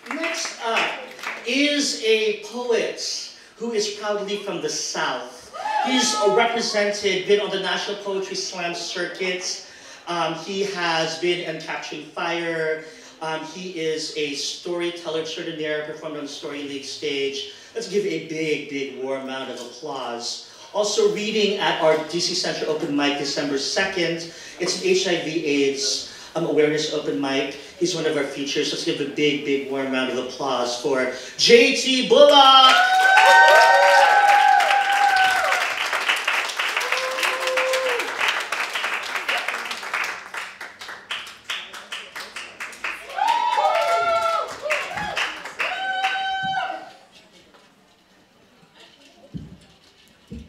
Next up is a poet who is proudly from the South. He's been on the National Poetry Slam circuit. He has been in Capturing Fire. He is a storyteller extraordinaire, performed on the Story League stage. Let's give a big, big warm round of applause. Also reading at our DC Central Open Mic December 2nd. It's an HIV/AIDS awareness open mic. He's one of our features. Let's give a big, big warm round of applause for JT Bullock!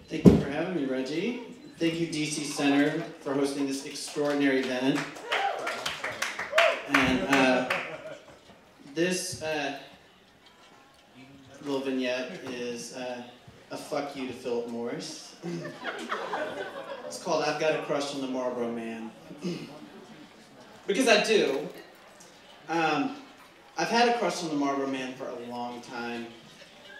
Thank you for having me, Reggie. Thank you, DC Center, for hosting this extraordinary event. And this little vignette is a fuck you to Philip Morris. It's called I've Got a Crush on the Marlboro Man. Because I do. I've had a crush on the Marlboro Man for a long time.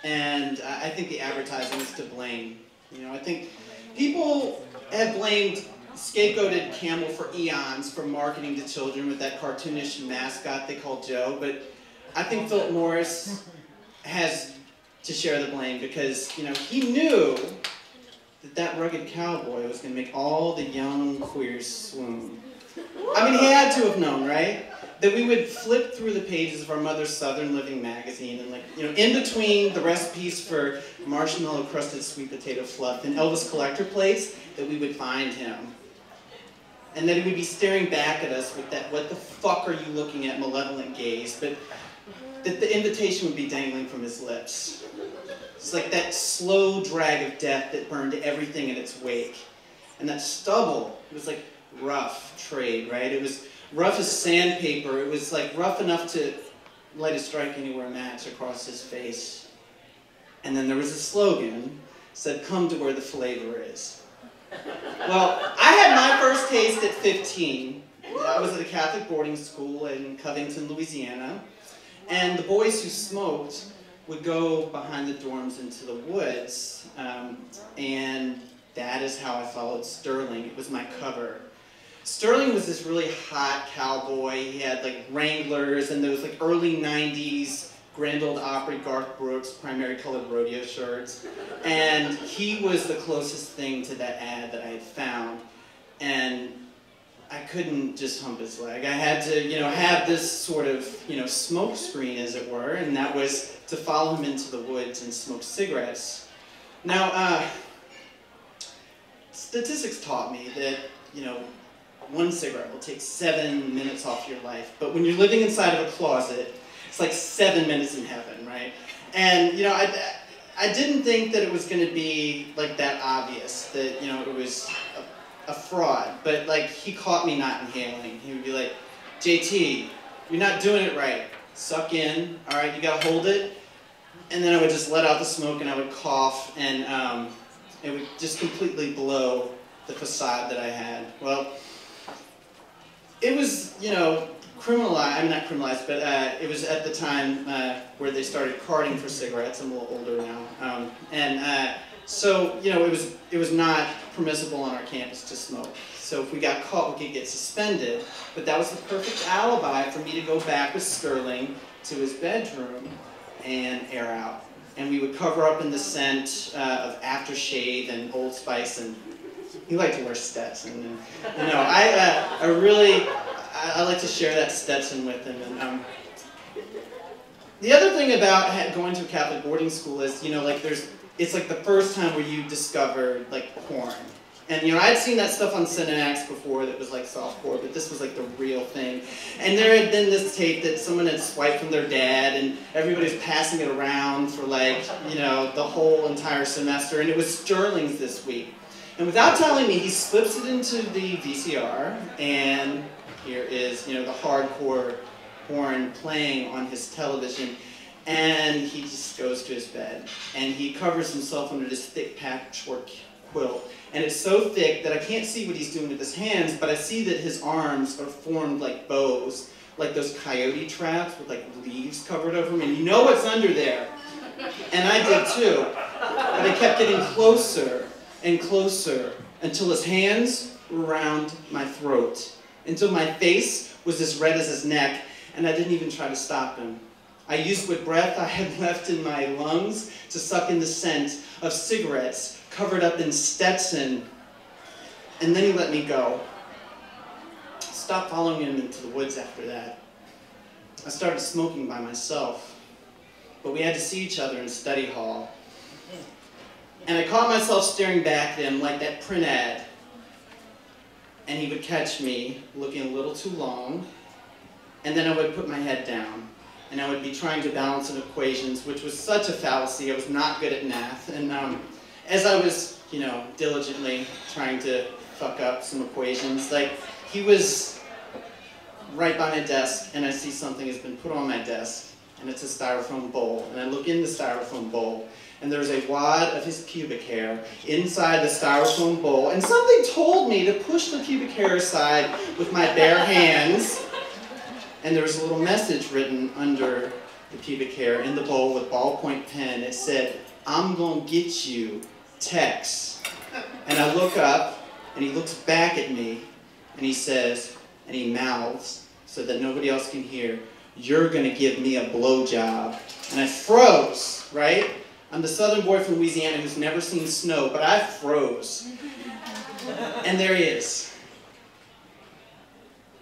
And I think the advertising is to blame. You know, I think people have blamed scapegoated Camel for eons for marketing to children with that cartoonish mascot they call Joe, but I think Philip Morris has to share the blame because, you know, he knew that that rugged cowboy was going to make all the young queers swoon. I mean, he had to have known, right? That we would flip through the pages of our mother's Southern Living magazine and, like, you know, in between the recipes for marshmallow crusted sweet potato fluff and Elvis collector plates, that we would find him. And that he would be staring back at us with that, what the fuck are you looking at, malevolent gaze, but that the invitation would be dangling from his lips. It's like that slow drag of death that burned everything in its wake. And that stubble, it was like rough trade, right? It was rough as sandpaper. It was like rough enough to light a strike anywhere match across his face. And then there was a slogan, said, "Come to where the flavor is." Well, I had my first taste at 15. I was at a Catholic boarding school in Covington, Louisiana. And the boys who smoked would go behind the dorms into the woods. And that is how I followed Sterling. It was my cover. Sterling was this really hot cowboy. He had like Wranglers and those like early 90s Grand Ole Opry Garth Brooks primary colored rodeo shirts. And he was the closest thing to that ad that I had found. And I couldn't just hump his leg. I had to, you know, have this sort of, you know, smoke screen, as it were, and that was to follow him into the woods and smoke cigarettes. Now, statistics taught me that, you know, one cigarette will take 7 minutes off your life, but when you're living inside of a closet, it's like 7 minutes in heaven, right? And, you know, I didn't think that it was going to be like that obvious, that, you know, it was a fraud, but like he caught me not inhaling. He would be like, "JT, you're not doing it right. Suck in, all right, you gotta hold it." And then I would just let out the smoke and I would cough and it would just completely blow the facade that I had. Well, it was, you know, criminalized, I'm not criminalized, but it was at the time where they started carding for cigarettes. I'm a little older now. So, you know, it was not permissible on our campus to smoke. So if we got caught, we could get suspended. But that was the perfect alibi for me to go back with Sterling to his bedroom and air out. And we would cover up in the scent of aftershave and Old Spice, and he liked to wear Stetson. And, you know, I like to share that Stetson with him. And the other thing about going to a Catholic boarding school is, you know, like it's like the first time where you discovered like porn. And, you know, I'd seen that stuff on Cinemax before that was like softcore, but this was like the real thing. And there had been this tape that someone had swiped from their dad, and everybody was passing it around for like, you know, the whole entire semester, and it was Sterling's this week. And without telling me, he slips it into the VCR, and here is, you know, the hardcore porn playing on his television. And he just goes to his bed, and he covers himself under this thick patchwork quilt. And it's so thick that I can't see what he's doing with his hands, but I see that his arms are formed like bows like those coyote traps with like leaves covered over them, and you know what's under there. And I did too. But I kept getting closer and closer until his hands were around my throat, until my face was as red as his neck, and I didn't even try to stop him. I used what breath I had left in my lungs to suck in the scent of cigarettes covered up in Stetson, and then he let me go. Stopped following him into the woods after that. I started smoking by myself, but we had to see each other in study hall. And I caught myself staring back at him like that print ad. And he would catch me looking a little too long, and then I would put my head down, and I would be trying to balance in equations, which was such a fallacy. I was not good at math. And as I was, diligently trying to fuck up some equations, like, he was right by my desk, and I see something has been put on my desk, and it's a styrofoam bowl. And I look in the styrofoam bowl, and there's a wad of his pubic hair inside the styrofoam bowl, and something told me to push the pubic hair aside with my bare hands, and there was a little message written under the pubic hair in the bowl with ballpoint pen. It said, "I'm gonna get you, Tex." And I look up, and he looks back at me, and he says, and he mouths so that nobody else can hear, "You're gonna give me a blowjob." And I froze, right? I'm the southern boy from Louisiana who's never seen snow, but I froze. And there he is.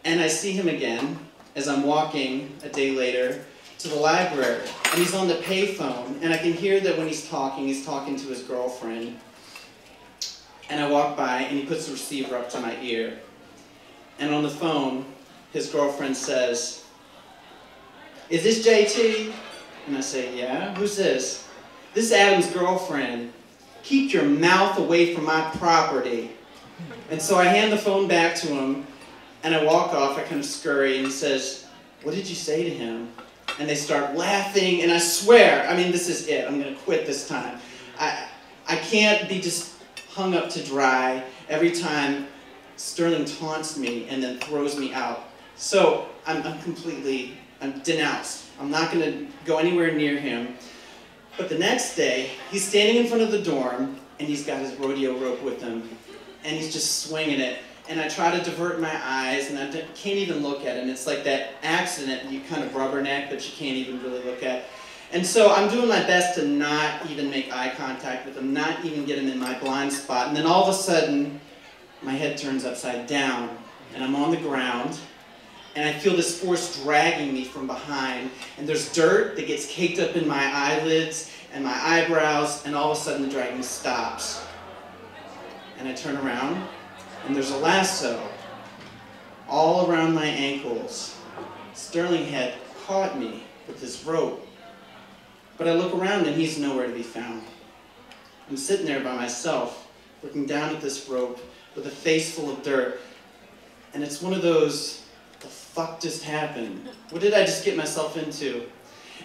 And I see him again as I'm walking a day later to the library. And he's on the payphone, and I can hear that when he's talking to his girlfriend. And I walk by, and he puts the receiver up to my ear. And on the phone, his girlfriend says, "Is this JT?" And I say, "Yeah, who's this?" "This is Adam's girlfriend. Keep your mouth away from my property." And so I hand the phone back to him, and I walk off, I kind of scurry, and he says, "What did you say to him?" And they start laughing, and I swear, this is it. I'm going to quit this time. I can't be just hung up to dry every time Sterling taunts me and then throws me out. So I'm denounced. I'm not going to go anywhere near him. But the next day, he's standing in front of the dorm, and he's got his rodeo rope with him, and he's just swinging it. And I try to divert my eyes, and I can't even look at him. It's like that accident you kind of rubberneck, but you can't even really look at. And so I'm doing my best to not even make eye contact with him, not even get him in my blind spot. And then all of a sudden, my head turns upside down, and I'm on the ground, and I feel this force dragging me from behind, and there's dirt that gets caked up in my eyelids and my eyebrows, and all of a sudden the dragging stops. And I turn around, and there's a lasso all around my ankles. Sterling had caught me with this rope, but I look around and he's nowhere to be found. I'm sitting there by myself, looking down at this rope with a face full of dirt, and it's one of those, the fuck just happened? What did I just get myself into?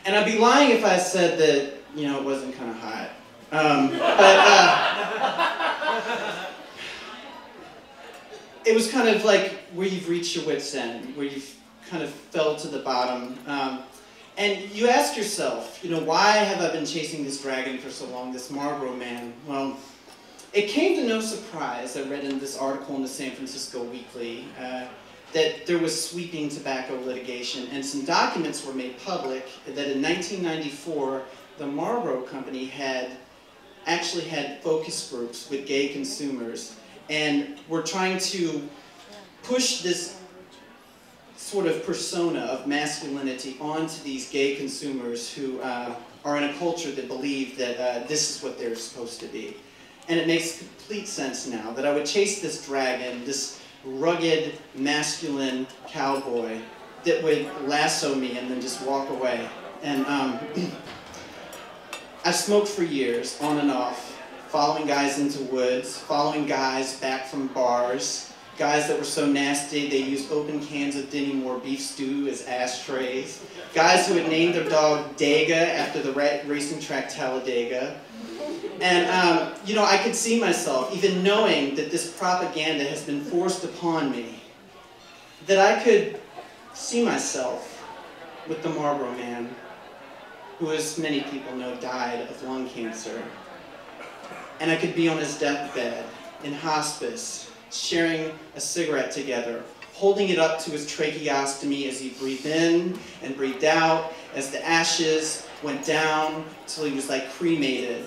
And I'd be lying if I said that, it wasn't kind of hot. It was kind of like where you've reached your wit's end, where you've kind of fell to the bottom. And you ask yourself, why have I been chasing this dragon for so long, this Marlboro man? Well, it came to no surprise. I read in this article in the San Francisco Weekly that there was sweeping tobacco litigation, and some documents were made public that in 1994, the Marlboro Company actually had focus groups with gay consumers, and were trying to push this sort of persona of masculinity onto these gay consumers who are in a culture that believe that this is what they're supposed to be. And it makes complete sense now that I would chase this dragon, this rugged, masculine cowboy that would lasso me and then just walk away. And I smoked for years, on and off, following guys into woods, following guys back from bars, guys that were so nasty they used open cans of Denny Moore beef stew as ashtrays, guys who had named their dog Daga after the racing track Talladega. And, I could see myself, even knowing that this propaganda has been forced upon me, that I could see myself with the Marlboro Man, who, as many people know, died of lung cancer. And I could be on his deathbed, in hospice, sharing a cigarette together, holding it up to his tracheostomy as he breathed in and breathed out, as the ashes went down till he was like cremated.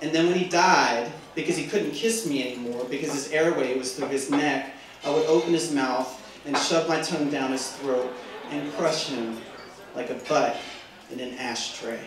And then when he died, because he couldn't kiss me anymore, because his airway was through his neck, I would open his mouth and shove my tongue down his throat and crush him like a butt in an ashtray.